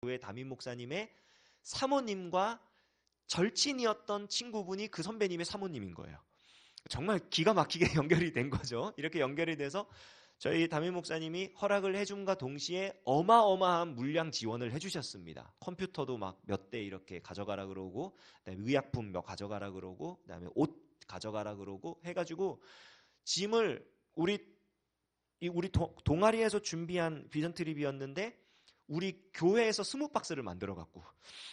교회 담임 목사님의 사모님과 절친이었던 친구분이 그 선배님의 사모님인 거예요. 정말 기가 막히게 연결이 된 거죠. 이렇게 연결이 돼서 저희 담임 목사님이 허락을 해줌과 동시에 어마어마한 물량 지원을 해주셨습니다. 컴퓨터도 막 몇 대 이렇게 가져가라 그러고, 그다음에 의약품 몇 가져가라 그러고, 그다음에 옷 가져가라 그러고 해가지고 짐을 우리 동아리에서 준비한 비전 트립이었는데 우리 교회에서 20박스를 만들어 갖고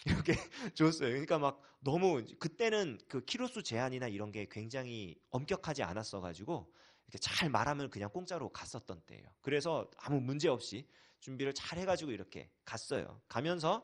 이렇게 줬어요. 그러니까 막 너무 그때는 그 키로수 제한이나 이런 게 굉장히 엄격하지 않았어 가지고 이렇게 잘 말하면 그냥 공짜로 갔었던 때예요. 그래서 아무 문제 없이 준비를 잘 해가지고 이렇게 갔어요. 가면서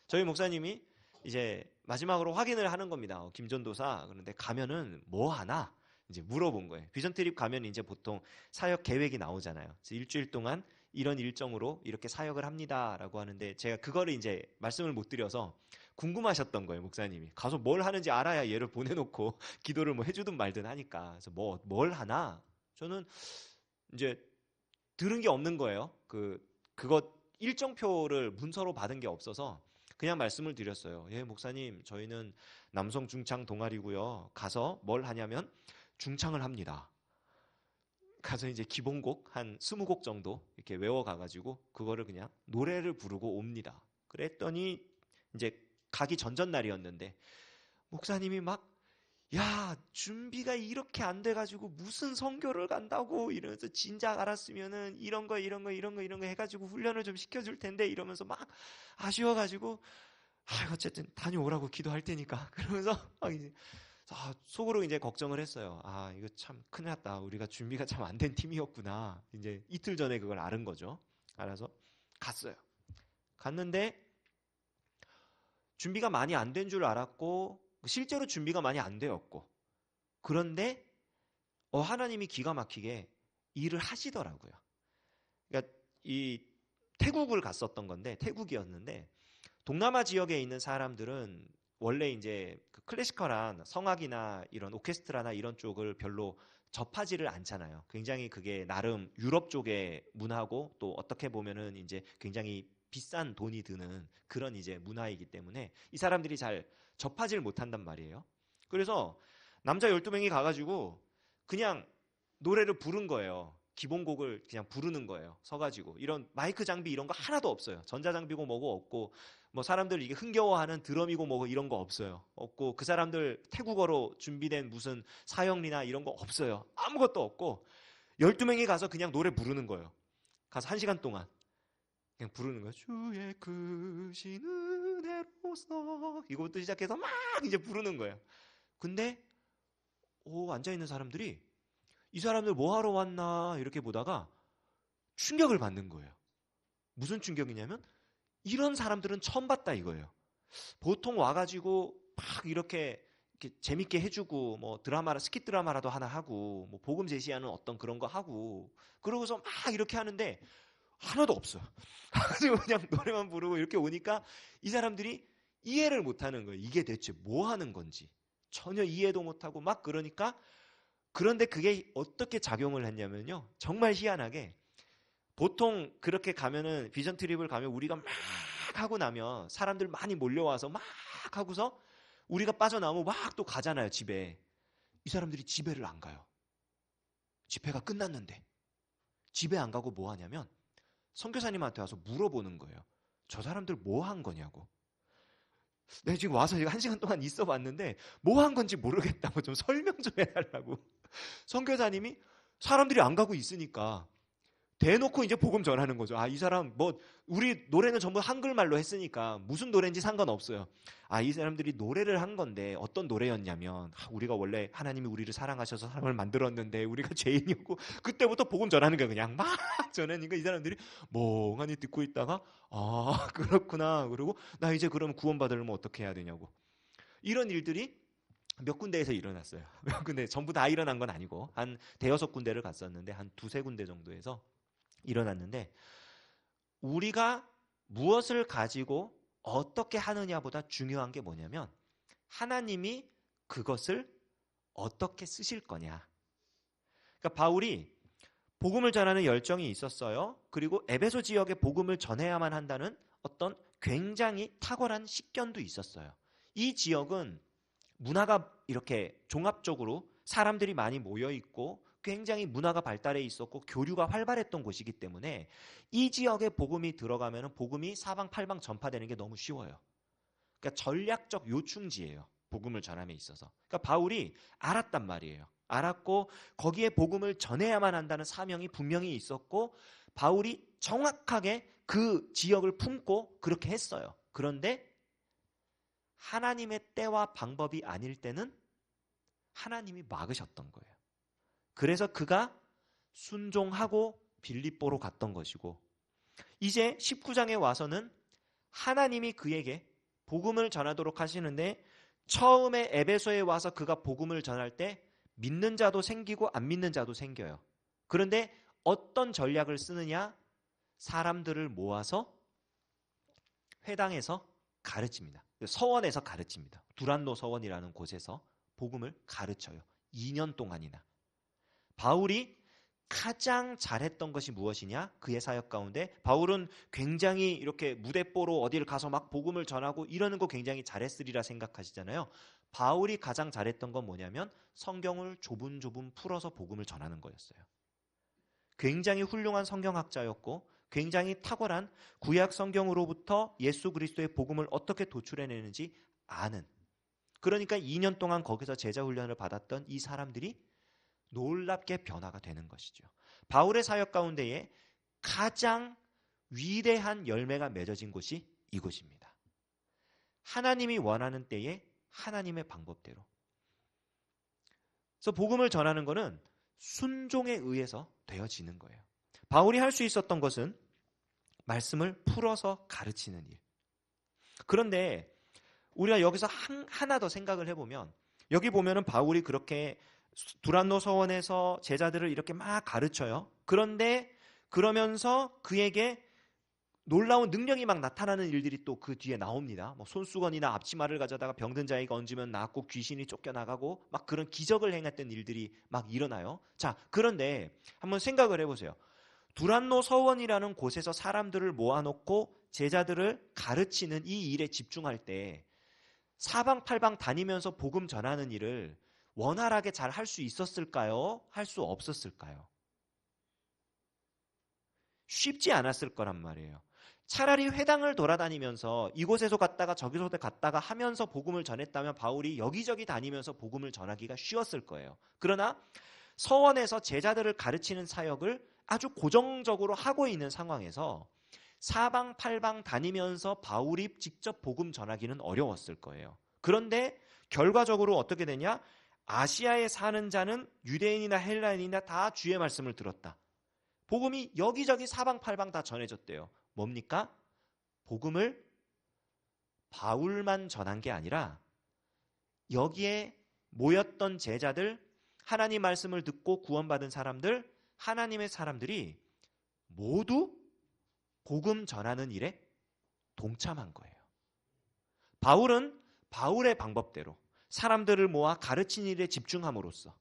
저희 목사님이 이제 마지막으로 확인을 하는 겁니다. 김전도사. 그런데 가면은 뭐 하나? 이제 물어본 거예요. 비전 트립 가면 이제 보통 사역 계획이 나오잖아요. 그래서 일주일 동안 이런 일정으로 이렇게 사역을 합니다라고 하는데 제가 그거를 이제 말씀을 못 드려서 궁금하셨던 거예요, 목사님이. 가서 뭘 하는지 알아야 얘를 보내놓고 기도를 뭐 해주든 말든 하니까. 그래서 뭘 하나? 저는 이제 들은 게 없는 거예요. 그거 일정표를 문서로 받은 게 없어서 그냥 말씀을 드렸어요. 예, 목사님, 저희는 남성 중창 동아리고요. 가서 뭘 하냐면 중창을 합니다. 가서 이제 기본곡 한 20곡 정도 이렇게 외워가가지고 그거를 그냥 노래를 부르고 옵니다. 그랬더니 이제 가기 전전날이었는데 목사님이 막 야, 준비가 이렇게 안 돼가지고 무슨 선교를 간다고 이러면서 진작 알았으면은 이런 거 해가지고 훈련을 좀 시켜줄 텐데 이러면서 막 아쉬워가지고 어쨌든 다녀오라고 기도할 테니까 그러면서 막 이제 속으로 이제 걱정을 했어요. 이거 참 큰일 났다. 우리가 준비가 참 안 된 팀이었구나. 이제 이틀 전에 그걸 알은 거죠. 알아서 갔어요. 갔는데 준비가 많이 안 된 줄 알았고 실제로 준비가 많이 안 되었고 그런데 하나님이 기가 막히게 일을 하시더라고요. 그러니까 이 태국을 갔었던 건데 태국이었는데 동남아 지역에 있는 사람들은 원래 이제 그 클래시컬한 성악이나 이런 오케스트라나 이런 쪽을 별로 접하지를 않잖아요. 굉장히 그게 나름 유럽 쪽의 문화고 또 어떻게 보면은 이제 굉장히 비싼 돈이 드는 그런 이제 문화이기 때문에 이 사람들이 잘 접하지를 못한단 말이에요. 그래서 남자 12명이 가가지고 그냥 노래를 부른 거예요. 기본곡을 그냥 부르는 거예요. 서가지고 이런 마이크 장비 이런 거 하나도 없어요. 전자장비고 뭐고 없고 뭐 사람들 이게 흥겨워하는 드럼이고 뭐고 이런 거 없어요. 없고 그 사람들 태국어로 준비된 무슨 사형리나 이런 거 없어요. 아무것도 없고 12명이 가서 그냥 노래 부르는 거예요. 가서 1시간 동안 그냥 부르는 거예요. 주의 크신 은혜로서 이거부터 시작해서 막 이제 부르는 거예요. 근데 앉아있는 사람들이 이 사람들 뭐 하러 왔나 이렇게 보다가 충격을 받는 거예요. 무슨 충격이냐면 이런 사람들은 처음 봤다 이거예요. 보통 와가지고 막 이렇게 재밌게 해주고 뭐 스킷 드라마라도 하나 하고 뭐 복음 제시하는 어떤 그런 거 하고 그러고서 막 이렇게 하는데 하나도 없어요. 가지고 그냥 노래만 부르고 이렇게 오니까 이 사람들이 이해를 못하는 거예요. 이게 대체 뭐 하는 건지 전혀 이해도 못하고 막 그러니까 그런데 그게 어떻게 작용을 했냐면요. 정말 희한하게 보통 그렇게 가면은 비전 트립을 가면 우리가 막 하고 나면 사람들 많이 몰려와서 막 하고서 우리가 빠져나오면 막 또 가잖아요, 집에. 이 사람들이 집에를 안 가요. 집회가 끝났는데. 집에 안 가고 뭐 하냐면 선교사님한테 와서 물어보는 거예요. 저 사람들 뭐 한 거냐고. 내가 지금 와서 1시간 동안 있어 봤는데 뭐 한 건지 모르겠다고 좀 설명 좀 해달라고. 선교사님이 사람들이 안 가고 있으니까 대놓고 이제 복음 전하는 거죠. 이 사람 우리 노래는 전부 한글말로 했으니까 무슨 노래인지 상관없어요. 이 사람들이 노래를 한 건데 어떤 노래였냐면 우리가 원래 하나님이 우리를 사랑하셔서 사람을 만들었는데 우리가 죄인이었고 그때부터 복음 전하는 거야. 그냥 막 전하니까 이 사람들이 멍하니 듣고 있다가 그렇구나. 그러고 나 이제 그럼 구원받으려면 어떻게 해야 되냐고. 이런 일들이 몇 군데에서 일어났어요. 몇 군데 전부 다 일어난 건 아니고 한 대여섯 군데를 갔었는데 한 두세 군데 정도에서 일어났는데 우리가 무엇을 가지고 어떻게 하느냐보다 중요한 게 뭐냐면 하나님이 그것을 어떻게 쓰실 거냐. 그러니까 바울이 복음을 전하는 열정이 있었어요. 그리고 에베소 지역에 복음을 전해야만 한다는 어떤 굉장히 탁월한 식견도 있었어요. 이 지역은 문화가 이렇게 종합적으로 사람들이 많이 모여 있고 굉장히 문화가 발달해 있었고 교류가 활발했던 곳이기 때문에 이 지역에 복음이 들어가면 복음이 사방팔방 전파되는 게 너무 쉬워요. 그러니까 전략적 요충지예요. 복음을 전함에 있어서. 그러니까 바울이 알았단 말이에요. 알았고 거기에 복음을 전해야만 한다는 사명이 분명히 있었고 바울이 정확하게 그 지역을 품고 그렇게 했어요. 그런데 하나님의 때와 방법이 아닐 때는 하나님이 막으셨던 거예요. 그래서 그가 순종하고 빌립보로 갔던 것이고 이제 19장에 와서는 하나님이 그에게 복음을 전하도록 하시는데 처음에 에베소에 와서 그가 복음을 전할 때 믿는 자도 생기고 안 믿는 자도 생겨요. 그런데 어떤 전략을 쓰느냐? 사람들을 모아서 회당에서 가르칩니다. 서원에서 가르칩니다. 두란노 서원이라는 곳에서 복음을 가르쳐요. 2년 동안이나. 바울이 가장 잘했던 것이 무엇이냐? 그의 사역 가운데 바울은 굉장히 이렇게 무대뽀로 어디를 가서 막 복음을 전하고 이러는 거 굉장히 잘했으리라 생각하시잖아요. 바울이 가장 잘했던 건 뭐냐면 성경을 조분조분 풀어서 복음을 전하는 거였어요. 굉장히 훌륭한 성경학자였고 굉장히 탁월한 구약 성경으로부터 예수 그리스도의 복음을 어떻게 도출해내는지 아는, 그러니까 2년 동안 거기서 제자 훈련을 받았던 이 사람들이 놀랍게 변화가 되는 것이죠. 바울의 사역 가운데에 가장 위대한 열매가 맺어진 곳이 이곳입니다. 하나님이 원하는 때에 하나님의 방법대로. 그래서 복음을 전하는 것은 순종에 의해서 되어지는 거예요. 바울이 할 수 있었던 것은 말씀을 풀어서 가르치는 일. 그런데 우리가 여기서 하나 더 생각을 해보면 여기 보면은 바울이 그렇게 두란노 서원에서 제자들을 이렇게 막 가르쳐요. 그런데 그러면서 그에게 놀라운 능력이 막 나타나는 일들이 또 그 뒤에 나옵니다. 뭐 손수건이나 앞치마를 가져다가 병든 자에게 얹으면 낫고 귀신이 쫓겨나가고 막 그런 기적을 행했던 일들이 막 일어나요. 자, 그런데 한번 생각을 해보세요. 두란노 서원이라는 곳에서 사람들을 모아놓고 제자들을 가르치는 이 일에 집중할 때 사방팔방 다니면서 복음 전하는 일을 원활하게 잘 할 수 있었을까요? 할 수 없었을까요? 쉽지 않았을 거란 말이에요. 차라리 회당을 돌아다니면서 이곳에서 갔다가 저기서 갔다가 하면서 복음을 전했다면 바울이 여기저기 다니면서 복음을 전하기가 쉬웠을 거예요. 그러나 서원에서 제자들을 가르치는 사역을 아주 고정적으로 하고 있는 상황에서 사방팔방 다니면서 바울이 직접 복음 전하기는 어려웠을 거예요. 그런데 결과적으로 어떻게 되냐? 아시아에 사는 자는 유대인이나 헬라인이나 다 주의 말씀을 들었다. 복음이 여기저기 사방팔방 다 전해졌대요. 뭡니까? 복음을 바울만 전한 게 아니라 여기에 모였던 제자들, 하나님 말씀을 듣고 구원받은 사람들, 하나님의 사람들이 모두 복음 전하는 일에 동참한 거예요. 바울은 바울의 방법대로 사람들을 모아 가르치는 일에 집중함으로써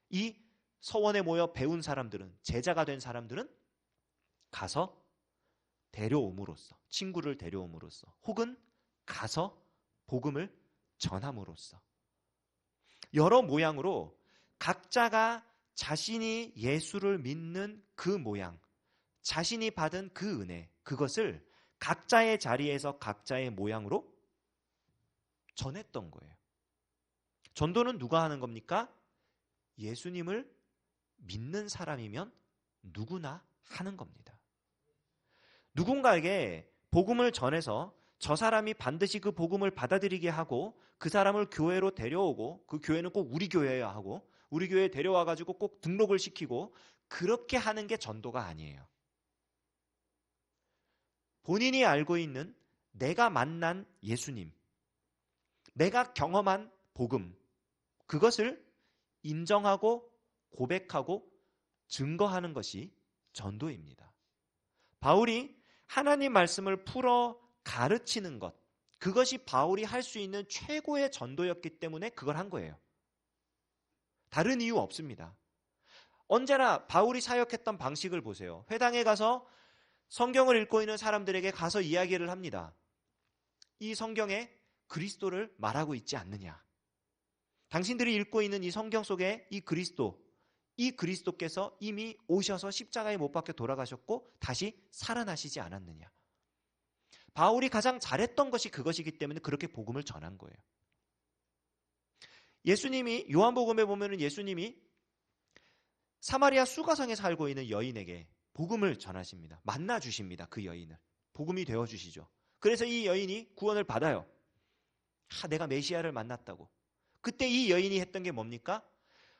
이 서원에 모여 배운 사람들은, 제자가 된 사람들은 가서 데려옴으로써, 친구를 데려옴으로써, 혹은 가서 복음을 전함으로써 여러 모양으로 각자가 자신이 예수를 믿는 그 모양, 자신이 받은 그 은혜, 그것을 각자의 자리에서 각자의 모양으로 전했던 거예요. 전도는 누가 하는 겁니까? 예수님을 믿는 사람이면 누구나 하는 겁니다. 누군가에게 복음을 전해서 저 사람이 반드시 그 복음을 받아들이게 하고 그 사람을 교회로 데려오고 그 교회는 꼭 우리 교회여야 하고 우리 교회에 데려와가지고 꼭 등록을 시키고 그렇게 하는 게 전도가 아니에요. 본인이 알고 있는 내가 만난 예수님, 내가 경험한 복음, 그것을 인정하고 고백하고 증거하는 것이 전도입니다. 바울이 하나님 말씀을 풀어 가르치는 것, 그것이 바울이 할 수 있는 최고의 전도였기 때문에 그걸 한 거예요. 다른 이유 없습니다. 언제나 바울이 사역했던 방식을 보세요. 회당에 가서 성경을 읽고 있는 사람들에게 가서 이야기를 합니다. 이 성경에 그리스도를 말하고 있지 않느냐. 당신들이 읽고 있는 이 성경 속에 이 그리스도께서 이미 오셔서 십자가에 못 박혀 돌아가셨고 다시 살아나시지 않았느냐. 바울이 가장 잘했던 것이 그것이기 때문에 그렇게 복음을 전한 거예요. 예수님이 요한복음에 보면은 예수님이 사마리아 수가성에 살고 있는 여인에게 복음을 전하십니다. 만나 주십니다. 그 여인을. 복음이 되어 주시죠. 그래서 이 여인이 구원을 받아요. 내가 메시아를 만났다고. 그때 이 여인이 했던 게 뭡니까?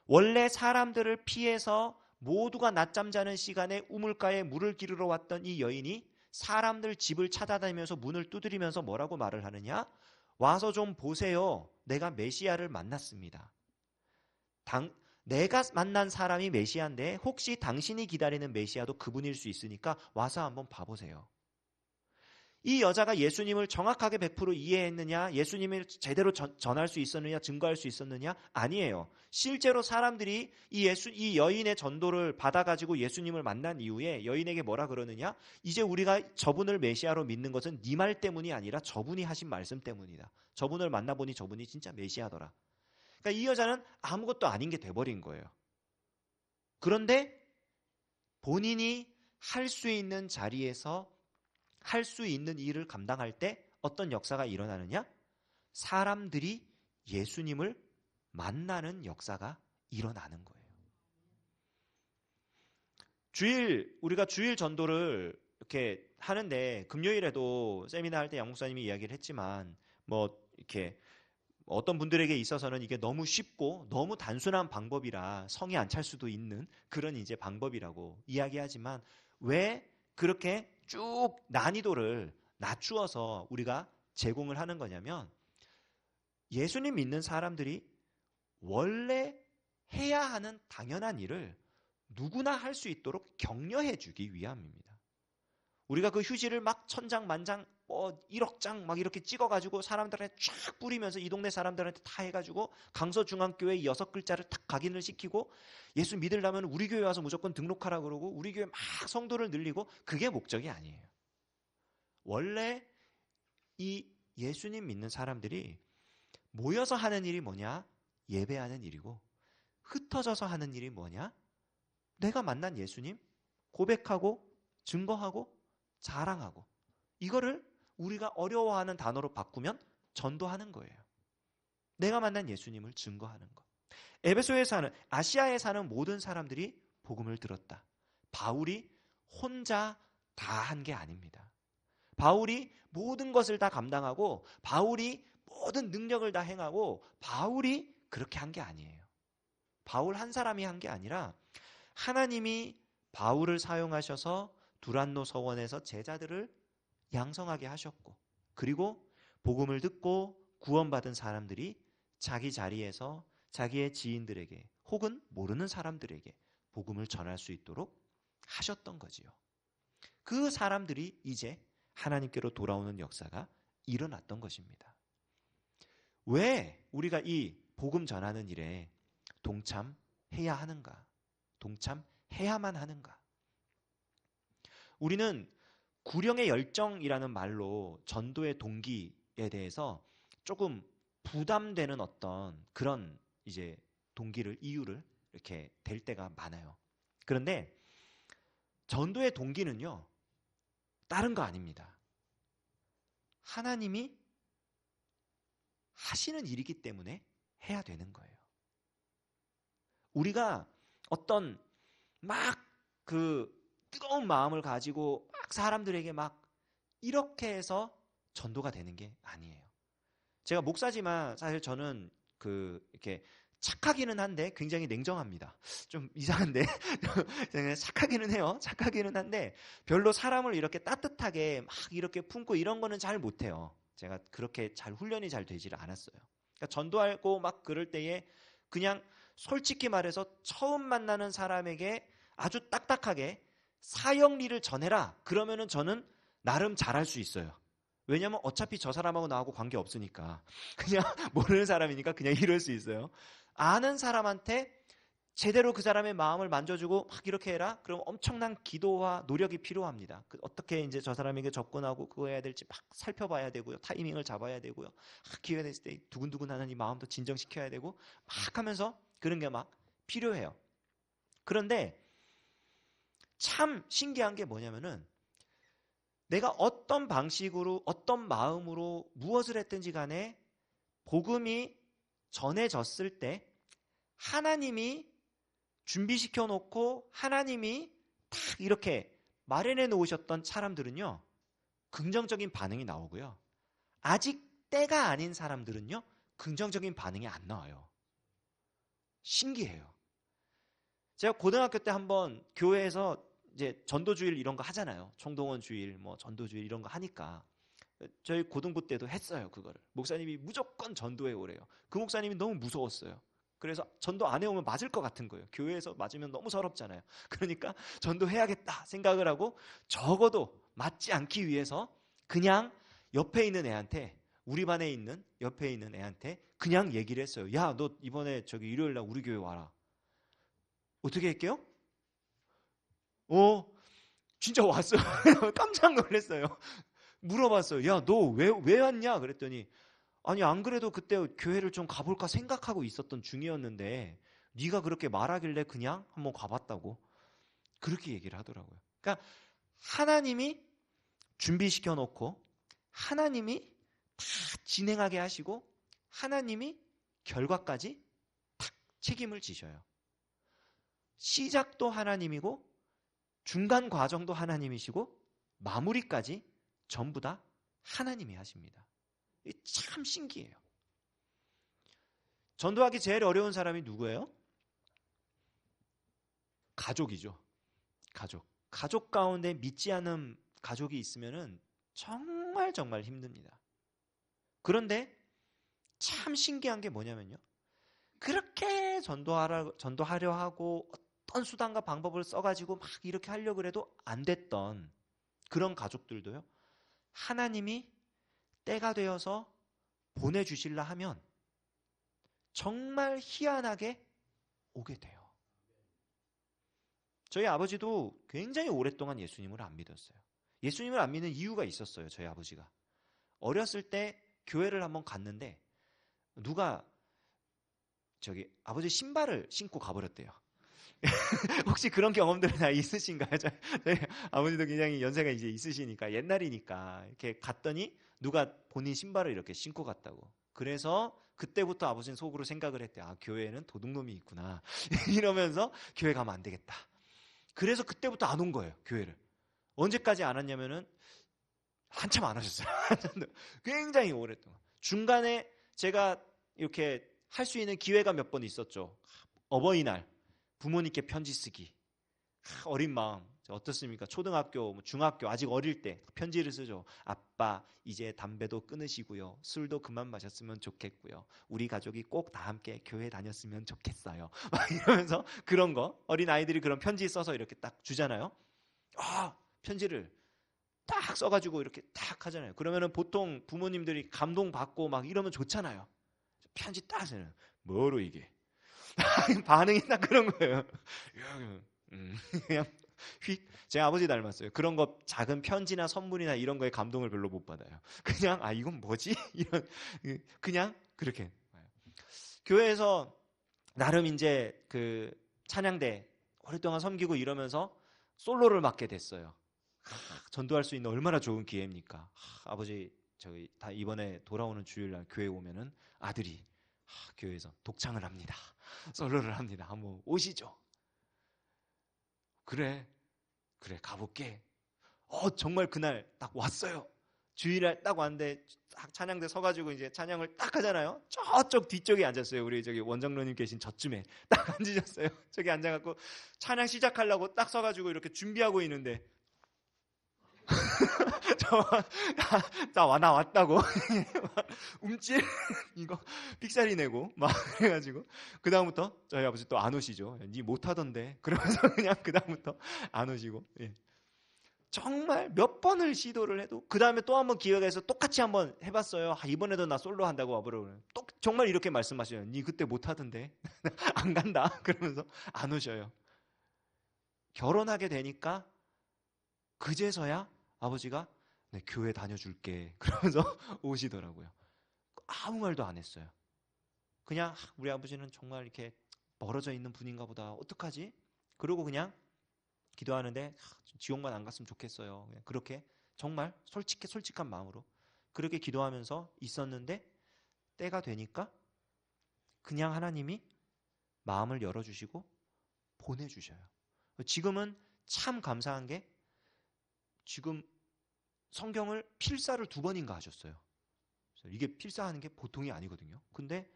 원래 사람들을 피해서 모두가 낮잠 자는 시간에 우물가에 물을 기르러 왔던 이 여인이 사람들 집을 찾아다니면서 문을 두드리면서 뭐라고 말을 하느냐? 와서 좀 보세요. 내가 메시아를 만났습니다. 내가 만난 사람이 메시아인데 혹시 당신이 기다리는 메시아도 그분일 수 있으니까 와서 한번 봐보세요. 이 여자가 예수님을 정확하게 100% 이해했느냐? 예수님을 제대로 전할 수 있었느냐? 증거할 수 있었느냐? 아니에요. 실제로 사람들이 이 여인의 전도를 받아가지고 예수님을 만난 이후에 여인에게 뭐라 그러느냐? 이제 우리가 저분을 메시아로 믿는 것은 네 말 때문이 아니라 저분이 하신 말씀 때문이다. 저분을 만나보니 저분이 진짜 메시아더라. 그러니까 이 여자는 아무것도 아닌 게 돼버린 거예요. 그런데 본인이 할 수 있는 자리에서 할 수 있는 일을 감당할 때 어떤 역사가 일어나느냐? 사람들이 예수님을 만나는 역사가 일어나는 거예요. 우리가 주일 전도를 이렇게 하는데 금요일에도 세미나 할 때 양 목사님이 이야기를 했지만 이렇게 어떤 분들에게 있어서는 이게 너무 쉽고 너무 단순한 방법이라 성이 안 찰 수도 있는 그런 이제 방법이라고 이야기하지만 왜 그렇게 쭉 난이도를 낮추어서 우리가 제공을 하는 거냐면 예수님 믿는 사람들이 원래 해야 하는 당연한 일을 누구나 할 수 있도록 격려해 주기 위함입니다. 우리가 그 휴지를 막 천장 만장 1억 장 막 이렇게 찍어가지고 사람들한테 쫙 뿌리면서 이 동네 사람들한테 다 해가지고 강서중앙교회 6글자를 탁 각인을 시키고 예수 믿으려면 우리 교회 와서 무조건 등록하라 그러고 우리 교회 막 성도를 늘리고 그게 목적이 아니에요. 원래 이 예수님 믿는 사람들이 모여서 하는 일이 뭐냐? 예배하는 일이고 흩어져서 하는 일이 뭐냐? 내가 만난 예수님 고백하고 증거하고 자랑하고 이거를 우리가 어려워하는 단어로 바꾸면 전도하는 거예요. 내가 만난 예수님을 증거하는 것. 에베소에 사는 아시아에 사는 모든 사람들이 복음을 들었다. 바울이 혼자 다 한 게 아닙니다. 바울이 모든 것을 다 감당하고 바울이 모든 능력을 다 행하고 바울이 그렇게 한 게 아니에요. 바울 한 사람이 한 게 아니라 하나님이 바울을 사용하셔서 두란노 서원에서 제자들을 양성하게 하셨고 그리고 복음을 듣고 구원받은 사람들이 자기 자리에서 자기의 지인들에게 혹은 모르는 사람들에게 복음을 전할 수 있도록 하셨던 거지요. 그 사람들이 이제 하나님께로 돌아오는 역사가 일어났던 것입니다. 왜 우리가 이 복음 전하는 일에 동참해야 하는가? 동참해야만 하는가? 우리는 구령의 열정이라는 말로 전도의 동기에 대해서 조금 부담되는 어떤 그런 이제 이유를 이렇게 댈 때가 많아요. 그런데 전도의 동기는요, 다른 거 아닙니다. 하나님이 하시는 일이기 때문에 해야 되는 거예요. 우리가 어떤 막 뜨거운 마음을 가지고 막 사람들에게 막 이렇게 해서 전도가 되는 게 아니에요. 제가 목사지만 사실 저는 이렇게 착하기는 한데 굉장히 냉정합니다. 좀 이상한데 착하기는 해요. 착하기는 한데 별로 사람을 이렇게 따뜻하게 막 이렇게 품고 이런 거는 잘 못해요. 제가 그렇게 잘 훈련이 잘 되지를 않았어요. 그러니까 전도하고 막 그럴 때에 그냥 솔직히 말해서 처음 만나는 사람에게 아주 딱딱하게 사형리를 전해라. 그러면은 저는 나름 잘할 수 있어요. 왜냐면 어차피 저 사람하고 나하고 관계 없으니까 그냥 모르는 사람이니까 그냥 이럴 수 있어요. 아는 사람한테 제대로 그 사람의 마음을 만져주고 막 이렇게 해라? 그럼 엄청난 기도와 노력이 필요합니다. 어떻게 이제 저 사람에게 접근하고 그거 해야 될지 막 살펴봐야 되고요. 타이밍을 잡아야 되고요. 기회가 됐을 때 두근두근하는 이 마음도 진정시켜야 되고 막 하면서 그런 게 막 필요해요. 그런데 참 신기한 게 뭐냐면은 내가 어떤 방식으로 어떤 마음으로 무엇을 했든지 간에 복음이 전해졌을 때 하나님이 준비시켜 놓고 하나님이 딱 이렇게 마련해 놓으셨던 사람들은요, 긍정적인 반응이 나오고요. 아직 때가 아닌 사람들은요, 긍정적인 반응이 안 나와요. 신기해요. 제가 고등학교 때 한번 교회에서 이제 전도주일 이런 거 하잖아요. 총동원 주일, 뭐 전도주일 이런 거 하니까 저희 고등부 때도 했어요. 그거를 목사님이 무조건 전도해 오래요. 그 목사님이 너무 무서웠어요. 그래서 전도 안 해오면 맞을 것 같은 거예요. 교회에서 맞으면 너무 서럽잖아요. 그러니까 전도해야겠다 생각을 하고 적어도 맞지 않기 위해서 그냥 옆에 있는 애한테, 우리 반에 있는 옆에 있는 애한테 그냥 얘기를 했어요. 야, 너 이번에 저기 일요일 날 우리 교회 와라. 어떻게 할게요? 진짜 왔어요. 깜짝 놀랐어요. 물어봤어요. 야, 너 왜 왔냐? 그랬더니 아니, 안 그래도 그때 교회를 좀 가볼까 생각하고 있었던 중이었는데 네가 그렇게 말하길래 그냥 한번 가봤다고 그렇게 얘기를 하더라고요. 그러니까 하나님이 준비시켜 놓고 하나님이 다 진행하게 하시고 하나님이 결과까지 탁 책임을 지셔요. 시작도 하나님이고 중간 과정도 하나님이시고 마무리까지 전부 다 하나님이 하십니다. 참 신기해요. 전도하기 제일 어려운 사람이 누구예요? 가족이죠. 가족 가운데 믿지 않는 가족이 있으면은 정말 힘듭니다. 그런데 참 신기한 게 뭐냐면요. 그렇게 전도하려 하고 어떤 수단과 방법을 써가지고 막 이렇게 하려고 해도 안 됐던 그런 가족들도요. 하나님이 때가 되어서 보내주실라 하면 정말 희한하게 오게 돼요. 저희 아버지도 굉장히 오랫동안 예수님을 안 믿었어요. 예수님을 안 믿는 이유가 있었어요. 저희 아버지가. 어렸을 때 교회를 한번 갔는데 누가 저기 아버지 신발을 신고 가버렸대요. 혹시 그런 경험들은 다 있으신가요? 저희 아버지도 굉장히 연세가 이제 있으시니까 옛날이니까 이렇게 갔더니 누가 본인 신발을 이렇게 신고 갔다고. 그래서 그때부터 아버지는 속으로 생각을 했대요. 아, 교회에는 도둑놈이 있구나. 이러면서 교회 가면 안 되겠다. 그래서 그때부터 안 온 거예요. 교회를. 언제까지 안 왔냐면은 한참 안 하셨어요. 굉장히 오랫동안. 중간에 제가 이렇게 할 수 있는 기회가 몇 번 있었죠. 어버이날 부모님께 편지 쓰기. 어린 마음 어떻습니까? 초등학교, 중학교 아직 어릴 때 편지를 쓰죠. 아빠 이제 담배도 끊으시고요. 술도 그만 마셨으면 좋겠고요. 우리 가족이 꼭 다 함께 교회 다녔으면 좋겠어요. 막 이러면서 그런 거 어린 아이들이 그런 편지 써서 이렇게 딱 주잖아요. 편지를 딱 써가지고 이렇게 딱 하잖아요. 그러면은 보통 부모님들이 감동받고 막 이러면 좋잖아요. 편지 딱 쓰는 뭐로 이게 반응이 딱 그런 거예요. 그냥 휙. 제 아버지 닮았어요. 그런 거 작은 편지나 선물이나 이런 거에 감동을 별로 못 받아요. 그냥 이건 뭐지? 이런 그냥 그렇게. 교회에서 나름 이제 그 찬양대 오랫동안 섬기고 이러면서 솔로를 맡게 됐어요. 전도할 수 있는 얼마나 좋은 기회입니까? 아버지 저희 다 이번에 돌아오는 주일날 교회 오면은 아들이 교회에서 독창을 합니다. 솔로를 합니다. 한번 오시죠. 그래 가볼게. 정말 그날 딱 왔어요. 주일날 딱 왔는데 찬양대 서가지고 이제 찬양을 딱 하잖아요. 저쪽 뒤쪽에 앉았어요. 우리 저기 원장로님 계신 저쯤에 딱 앉으셨어요. 저기 앉아갖고 찬양 시작하려고 딱 서가지고 이렇게 준비하고 있는데 나 왔다고 움찔 이거 삑사리 내고 막 그래가지고 그 다음부터 저희 아버지 또 안 오시죠. 니 못하던데 그러면서 그냥 그 다음부터 안 오시고. 정말 몇 번을 시도를 해도 그 다음에 또 한번 기회가 있어서 똑같이 한번 해봤어요. 이번에도 나 솔로 한다고 와버려. 정말 이렇게 말씀하셔요. 니 그때 못하던데 안 간다 그러면서 안 오셔요. 결혼하게 되니까 그제서야 아버지가 네, 교회 다녀줄게 그러면서 오시더라고요. 아무 말도 안 했어요. 그냥 우리 아버지는 정말 이렇게 멀어져 있는 분인가 보다. 어떡하지? 그러고 그냥 기도하는데 지옥만 안 갔으면 좋겠어요. 그냥 그렇게 정말 솔직한 마음으로 그렇게 기도하면서 있었는데 때가 되니까 그냥 하나님이 마음을 열어주시고 보내주셔요. 지금은 참 감사한 게 지금 성경을 필사를 2번인가 하셨어요. 이게 필사하는 게 보통이 아니거든요. 근데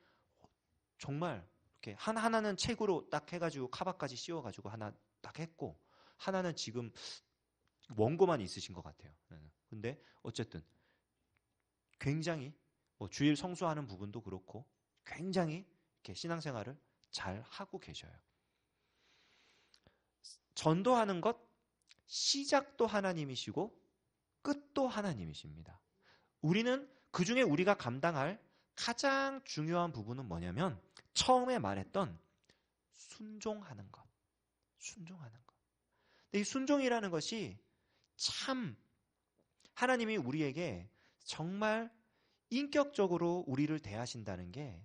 정말 이렇게 하나는 책으로 딱 해가지고 카바까지 씌워가지고 하나 딱 했고 하나는 지금 원고만 있으신 것 같아요. 근데 어쨌든 굉장히 주일 성수하는 부분도 그렇고 굉장히 이렇게 신앙생활을 잘 하고 계셔요. 전도하는 것 시작도 하나님이시고 끝도 하나님이십니다. 우리는 그 중에 우리가 감당할 가장 중요한 부분은 뭐냐면 처음에 말했던 순종하는 것. 순종하는 것. 근데 이 순종이라는 것이 참 하나님이 우리에게 정말 인격적으로 우리를 대하신다는 게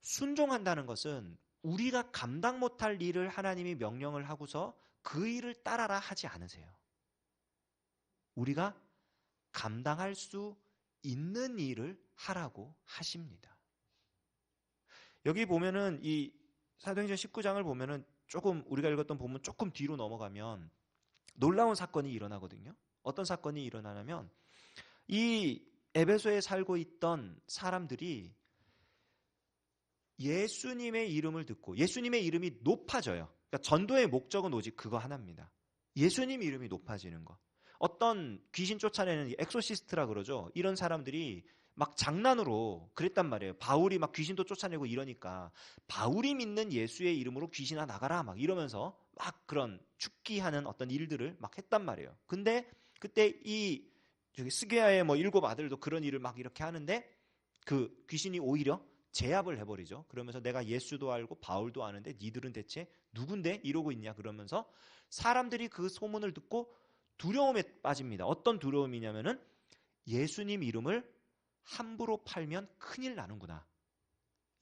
순종한다는 것은 우리가 감당 못할 일을 하나님이 명령을 하고서 그 일을 따라라 하지 않으세요. 우리가 감당할 수 있는 일을 하라고 하십니다. 여기 보면은 이 사도행전 19장을 보면은 조금 우리가 읽었던 본문 조금 뒤로 넘어가면 놀라운 사건이 일어나거든요. 어떤 사건이 일어나냐면 이 에베소에 살고 있던 사람들이 예수님의 이름을 듣고 예수님의 이름이 높아져요. 그러니까 전도의 목적은 오직 그거 하나입니다. 예수님 이름이 높아지는 거. 어떤 귀신 쫓아내는 엑소시스트라 그러죠. 이런 사람들이 막 장난으로 그랬단 말이에요. 바울이 막 귀신도 쫓아내고 이러니까 바울이 믿는 예수의 이름으로 귀신아 나가라 막 이러면서 막 그런 축기하는 어떤 일들을 막 했단 말이에요. 근데 그때 이 저기 스게아의 7 아들도 그런 일을 막 이렇게 하는데 그 귀신이 오히려 제압을 해버리죠. 그러면서 내가 예수도 알고 바울도 아는데 니들은 대체 누군데 이러고 있냐 그러면서 사람들이 그 소문을 듣고 두려움에 빠집니다. 어떤 두려움이냐면은 예수님 이름을 함부로 팔면 큰일 나는구나.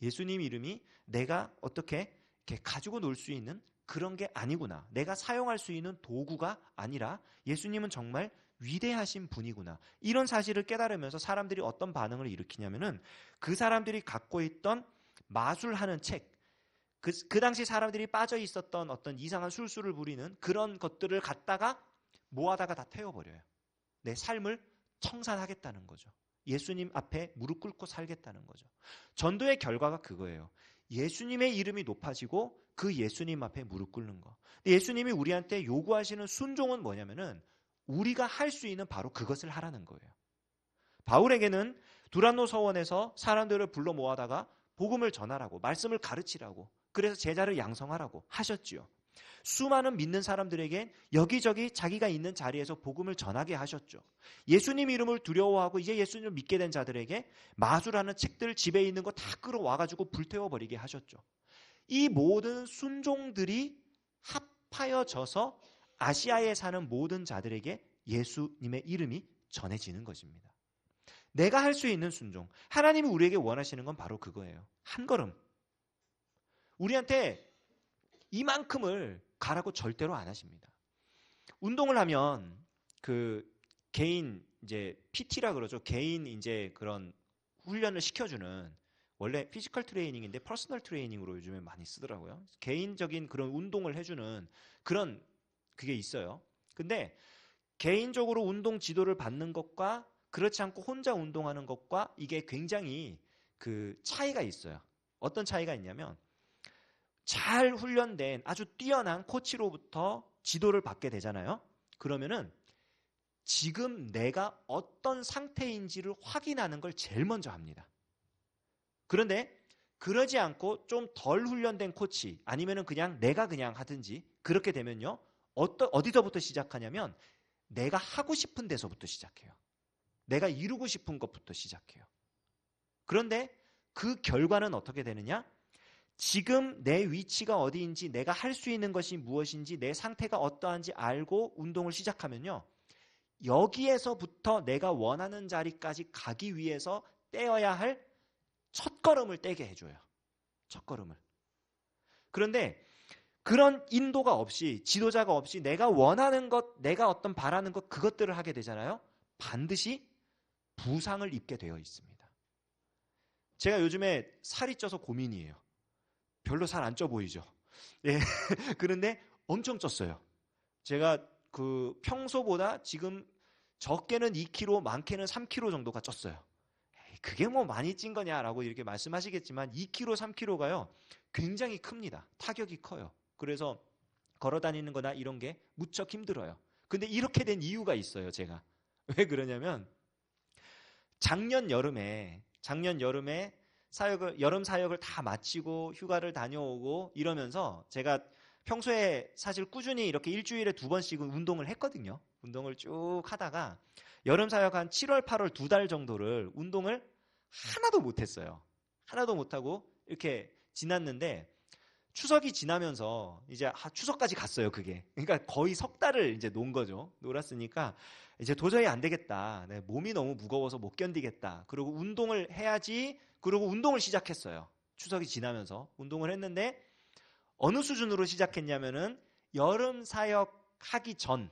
예수님 이름이 내가 어떻게 이렇게 가지고 놀 수 있는 그런 게 아니구나. 내가 사용할 수 있는 도구가 아니라 예수님은 정말 위대하신 분이구나. 이런 사실을 깨달으면서 사람들이 어떤 반응을 일으키냐면은 그 사람들이 갖고 있던 마술하는 책, 그 당시 사람들이 빠져 있었던 어떤 이상한 술수를 부리는 그런 것들을 갖다가 모아다가 다 태워버려요. 내 삶을 청산하겠다는 거죠. 예수님 앞에 무릎 꿇고 살겠다는 거죠. 전도의 결과가 그거예요. 예수님의 이름이 높아지고 그 예수님 앞에 무릎 꿇는 거. 예수님이 우리한테 요구하시는 순종은 뭐냐면은 우리가 할 수 있는 바로 그것을 하라는 거예요. 바울에게는 두란노 서원에서 사람들을 불러 모아다가 복음을 전하라고, 말씀을 가르치라고, 그래서 제자를 양성하라고 하셨지요. 수많은 믿는 사람들에게 여기저기 자기가 있는 자리에서 복음을 전하게 하셨죠. 예수님 이름을 두려워하고 이제 예수님을 믿게 된 자들에게 마술하는 책들 집에 있는 거 다 끌어와가지고 불태워버리게 하셨죠. 이 모든 순종들이 합하여져서 아시아에 사는 모든 자들에게 예수님의 이름이 전해지는 것입니다. 내가 할 수 있는 순종, 하나님이 우리에게 원하시는 건 바로 그거예요. 한 걸음. 우리한테 이만큼을 가라고 절대로 안 하십니다. 운동을 하면 그 개인 이제 PT라 그러죠. 개인 이제 그런 훈련을 시켜주는 원래 피지컬 트레이닝인데 퍼스널 트레이닝으로 요즘에 많이 쓰더라고요. 개인적인 그런 운동을 해주는 그런 그게 있어요. 근데 개인적으로 운동 지도를 받는 것과 그렇지 않고 혼자 운동하는 것과 이게 굉장히 그 차이가 있어요. 어떤 차이가 있냐면 잘 훈련된 아주 뛰어난 코치로부터 지도를 받게 되잖아요. 그러면은 지금 내가 어떤 상태인지를 확인하는 걸 제일 먼저 합니다. 그런데 그러지 않고 좀 덜 훈련된 코치 아니면은 그냥 내가 그냥 하든지 그렇게 되면요. 어디서부터 시작하냐면 내가 하고 싶은 데서부터 시작해요. 내가 이루고 싶은 것부터 시작해요. 그런데 그 결과는 어떻게 되느냐? 지금 내 위치가 어디인지, 내가 할 수 있는 것이 무엇인지, 내 상태가 어떠한지 알고 운동을 시작하면요, 여기에서부터 내가 원하는 자리까지 가기 위해서 떼어야 할 첫걸음을 떼게 해줘요. 첫걸음을. 그런데 그런 인도가 없이, 지도자가 없이 내가 원하는 것, 내가 어떤 바라는 것, 그것들을 하게 되잖아요. 반드시 부상을 입게 되어 있습니다. 제가 요즘에 살이 쪄서 고민이에요. 별로 살 안 쪄 보이죠. 예. 그런데 엄청 쪘어요. 제가 그 평소보다 지금 적게는 2kg, 많게는 3kg 정도가 쪘어요. 에이, 그게 뭐 많이 찐 거냐라고 이렇게 말씀하시겠지만 2kg, 3kg가요 굉장히 큽니다. 타격이 커요. 그래서 걸어 다니는 거나 이런 게 무척 힘들어요. 근데 이렇게 된 이유가 있어요, 제가. 왜 그러냐면 작년 여름에 여름 사역을 다 마치고 휴가를 다녀오고 이러면서 제가 평소에 사실 꾸준히 이렇게 일주일에 2번씩은 운동을 했거든요. 운동을 쭉 하다가 여름 사역 한 7월, 8월 2달 정도를 운동을 하나도 못했어요. 하나도 못하고 이렇게 지났는데 추석이 지나면서 이제 추석까지 갔어요, 그게. 그러니까 거의 석 달을 이제 논 거죠. 놀았으니까 이제 도저히 안 되겠다. 네, 몸이 너무 무거워서 못 견디겠다. 그리고 운동을 해야지. 그리고 운동을 시작했어요. 추석이 지나면서 운동을 했는데 어느 수준으로 시작했냐면은 여름 사역 하기 전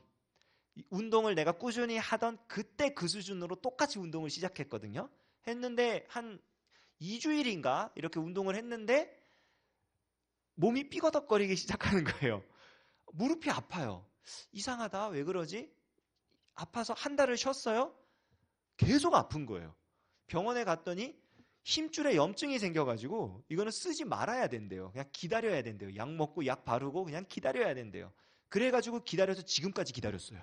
운동을 내가 꾸준히 하던 그때 그 수준으로 똑같이 운동을 시작했거든요. 했는데 한 2주일인가 이렇게 운동을 했는데 몸이 삐거덕거리기 시작하는 거예요. 무릎이 아파요. 이상하다. 왜 그러지? 아파서 한 달을 쉬었어요. 계속 아픈 거예요. 병원에 갔더니 힘줄에 염증이 생겨가지고 이거는 쓰지 말아야 된대요. 그냥 기다려야 된대요. 약 먹고 약 바르고 그냥 기다려야 된대요. 그래가지고 기다려서 지금까지 기다렸어요.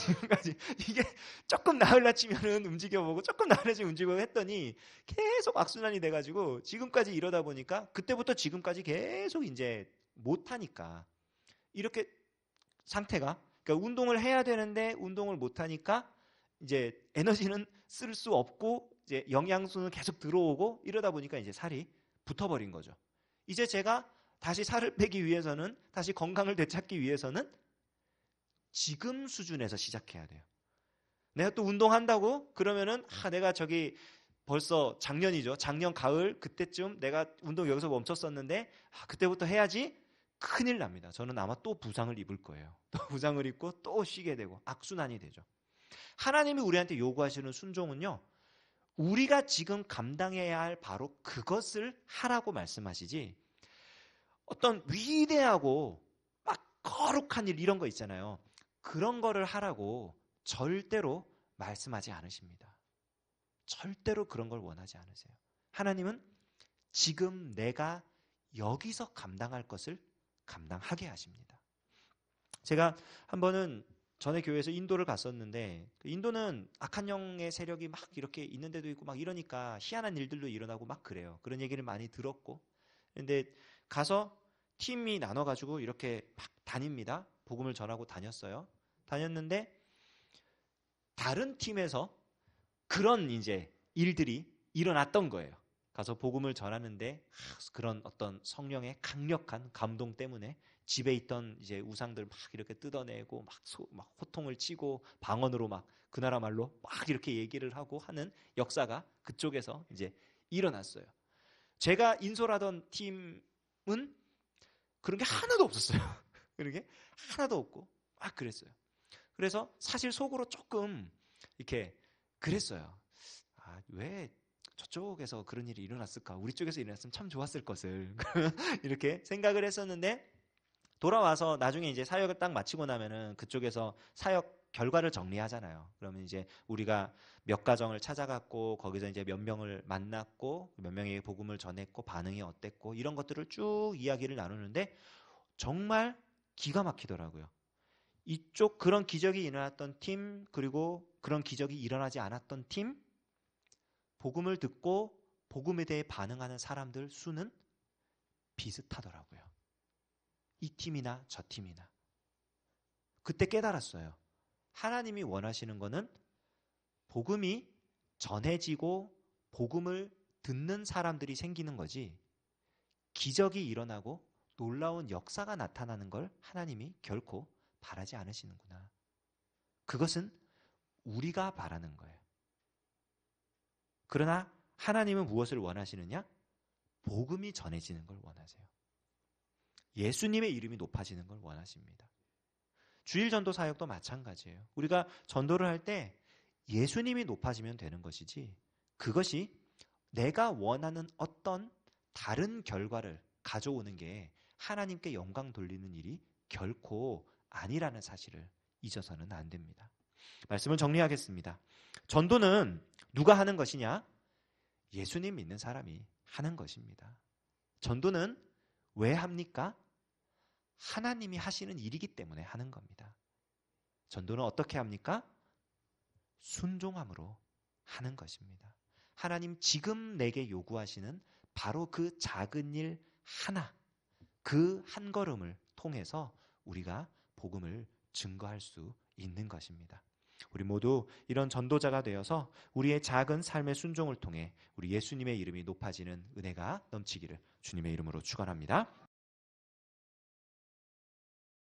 지금까지 이게 조금 나을라 치면은 움직여보고 조금 나을라 치면 움직여보고 했더니 계속 악순환이 돼가지고 지금까지 이러다 보니까 그때부터 지금까지 계속 이제 못하니까 이렇게 상태가, 그러니까 운동을 해야 되는데 운동을 못하니까 이제 에너지는 쓸 수 없고 이제 영양소는 계속 들어오고 이러다 보니까 이제 살이 붙어버린 거죠. 이제 제가 다시 살을 빼기 위해서는, 다시 건강을 되찾기 위해서는 지금 수준에서 시작해야 돼요. 내가 또 운동한다고 그러면은 내가 저기 벌써 작년이죠. 작년 가을 그때쯤 내가 운동 여기서 멈췄었는데 그때부터 해야지. 큰일 납니다. 저는 아마 또 부상을 입을 거예요. 또 부상을 입고 또 쉬게 되고 악순환이 되죠. 하나님이 우리한테 요구하시는 순종은요, 우리가 지금 감당해야 할 바로 그것을 하라고 말씀하시지, 어떤 위대하고 막 거룩한 일 이런 거 있잖아요. 그런 거를 하라고 절대로 말씀하지 않으십니다. 절대로 그런 걸 원하지 않으세요. 하나님은 지금 내가 여기서 감당할 것을 감당하게 하십니다. 제가 한 번은 전에 교회에서 인도를 갔었는데, 그 인도는 악한 영의 세력이 막 이렇게 있는 데도 있고 막 이러니까 희한한 일들도 일어나고 막 그래요. 그런 얘기를 많이 들었고. 근데 가서 팀이 나눠가지고 이렇게 막 다닙니다. 복음을 전하고 다녔어요. 다녔는데 다른 팀에서 그런 이제 일들이 일어났던 거예요. 가서 복음을 전하는데 그런 어떤 성령의 강력한 감동 때문에 집에 있던 이제 우상들 막 이렇게 뜯어내고 막 호통을 치고 방언으로 막 그 나라 말로 막 이렇게 얘기를 하고 하는 역사가 그쪽에서 이제 일어났어요. 제가 인솔하던 팀은 그런 게 하나도 없었어요. 그런 게 하나도 없고 막 그랬어요. 그래서 사실 속으로 조금 이렇게 그랬어요. 왜 저쪽에서 그런 일이 일어났을까? 우리 쪽에서 일어났으면 참 좋았을 것을. 이렇게 생각을 했었는데 돌아와서 나중에 이제 사역을 딱 마치고 나면은 그쪽에서 사역 결과를 정리하잖아요. 그러면 이제 우리가 몇 가정을 찾아갔고 거기서 이제 몇 명을 만났고 몇 명에게 복음을 전했고 반응이 어땠고 이런 것들을 쭉 이야기를 나누는데 정말 기가 막히더라고요. 이쪽 그런 기적이 일어났던 팀, 그리고 그런 기적이 일어나지 않았던 팀, 복음을 듣고 복음에 대해 반응하는 사람들 수는 비슷하더라고요. 이 팀이나 저 팀이나. 그때 깨달았어요. 하나님이 원하시는 거는 복음이 전해지고 복음을 듣는 사람들이 생기는 거지 기적이 일어나고 놀라운 역사가 나타나는 걸 하나님이 결코 바라지 않으시는구나. 그것은 우리가 바라는 거예요. 그러나 하나님은 무엇을 원하시느냐? 복음이 전해지는 걸 원하세요. 예수님의 이름이 높아지는 걸 원하십니다. 주일 전도 사역도 마찬가지예요. 우리가 전도를 할 때 예수님이 높아지면 되는 것이지 그것이 내가 원하는 어떤 다른 결과를 가져오는 게 하나님께 영광 돌리는 일이 결코 아니라는 사실을 잊어서는 안 됩니다. 말씀을 정리하겠습니다. 전도는 누가 하는 것이냐? 예수님 믿는 사람이 하는 것입니다. 전도는 왜 합니까? 하나님이 하시는 일이기 때문에 하는 겁니다. 전도는 어떻게 합니까? 순종함으로 하는 것입니다. 하나님 지금 내게 요구하시는 바로 그 작은 일 하나, 그 한 걸음을 통해서 우리가 복음을 증거할 수 있는 것입니다. 우리 모두 이런 전도자가 되어서 우리의 작은 삶의 순종을 통해 우리 예수님의 이름이 높아지는 은혜가 넘치기를 주님의 이름으로 축원합니다.